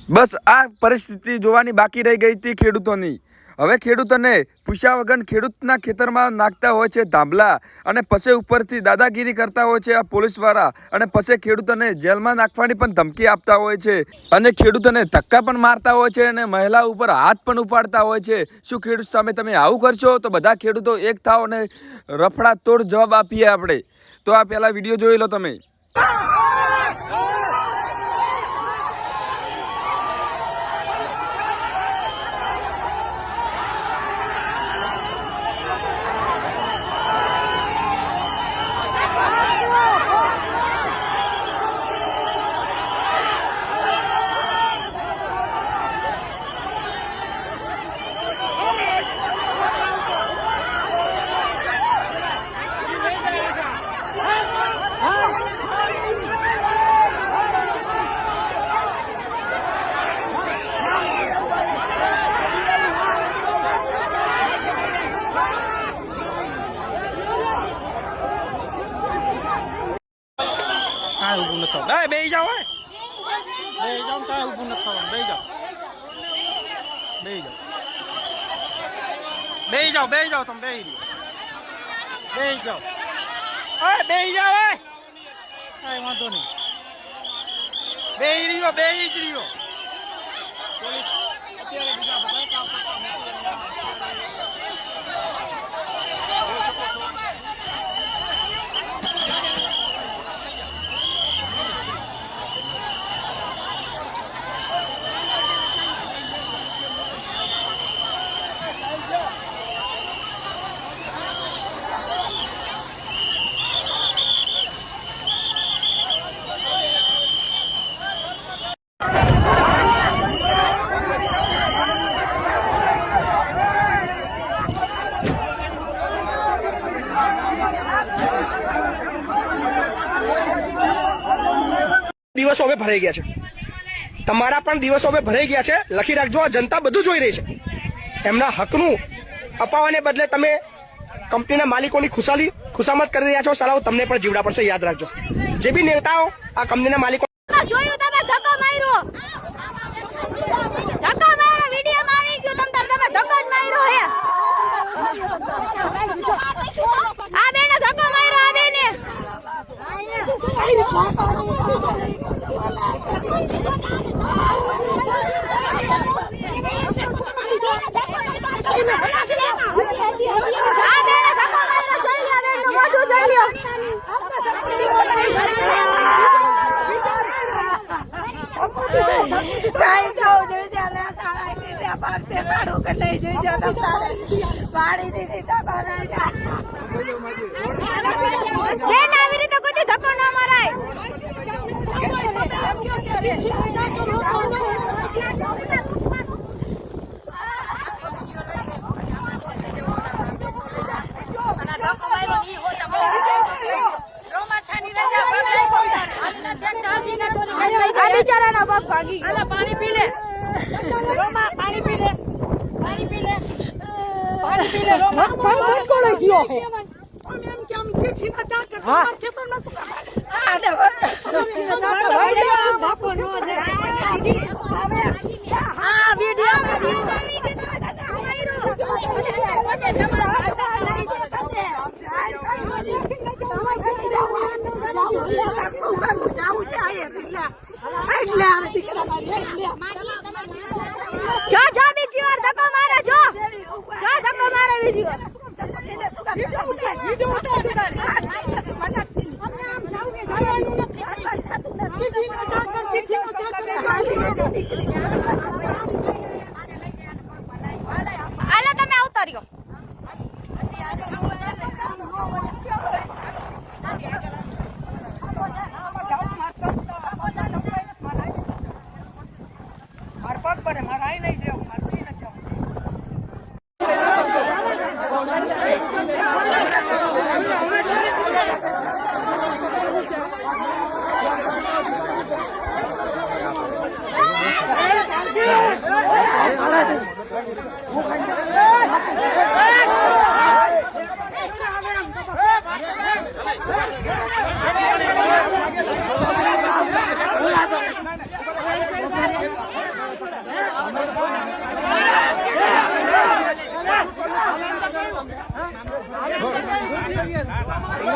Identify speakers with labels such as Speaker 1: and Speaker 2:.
Speaker 1: બસ આ પરિસ્થિતિ જોવાની બાકી રહી ગઈ હતી ખેડૂતોની। હવે ખેડૂતોને પૂછ્યા વગર ખેડૂતના ખેતરમાં નાખતા હોય છે ધાંભલા અને પછી ઉપરથી દાદાગીરી કરતા હોય છે આ પોલીસવાળા અને પછી ખેડૂતોને જેલમાં નાખવાની પણ ધમકી આપતા હોય છે અને ખેડૂતોને ધક્કા પણ મારતા હોય છે અને મહિલા ઉપર હાથ પણ ઉપાડતા હોય છે। શું ખેડૂત સામે તમે આવું કરશો? તો બધા ખેડૂતો એક થાવ અને રફડા તોડ જવાબ આપીએ આપણે। તો આ પહેલા વિડીયો જોઈ લો તમે।
Speaker 2: બેહી જાઓ બેહી જાઓ કાંઈ ઊભું નથી થવાનું બેહી જાઓ બેહી જાઓ બેહી જાઓ બેહી જાઓ તમે બેહી જાઓ બેહી જાઓ કાંઈ વાંધો નહીં બેહી રહ્યો પોલીસ અત્યારે બીજા બધા કામ
Speaker 3: દિવસો હવે ભરાઈ ગયા છે, તમારા પણ દિવસો હવે ભરાઈ ગયા છે। લખી રાખજો, આ જનતા બધું જોઈ રહી છે। એમના હકનું અપાવવાને બદલે તમે કંપનીના માલિકોની ખુશામત કરી રહ્યા છો। સાલાઓ તમને પણ જીવડા પડશે, યાદ રાખજો। જે બી નેતાઓ આ કંપનીના માલિકો
Speaker 4: જોયું તમે ધક્કો માર્યો વિડીયોમાં આવી ગયું તમે ધક્કો જ માર્યો હે આ બેને ધક્કો માર્યો આ બેને बिचारा पग भागी पानी पी ले रोमा पानी पी ले पानी पी ले पानी पी ले रोमा पग को लगी हो है हम एम के हम चिट्ठी ना जा के हमार खेतन में आ दे बापो नो दे हां वीडियो में भी के साथ हमारो मुझे जमा नहीं देते जाऊ चाहिए जो बीजी વાર ધક્કો મારે જો ધક્કો મારે બીજી વાર હાલો તમે આવતા રહ્યો છે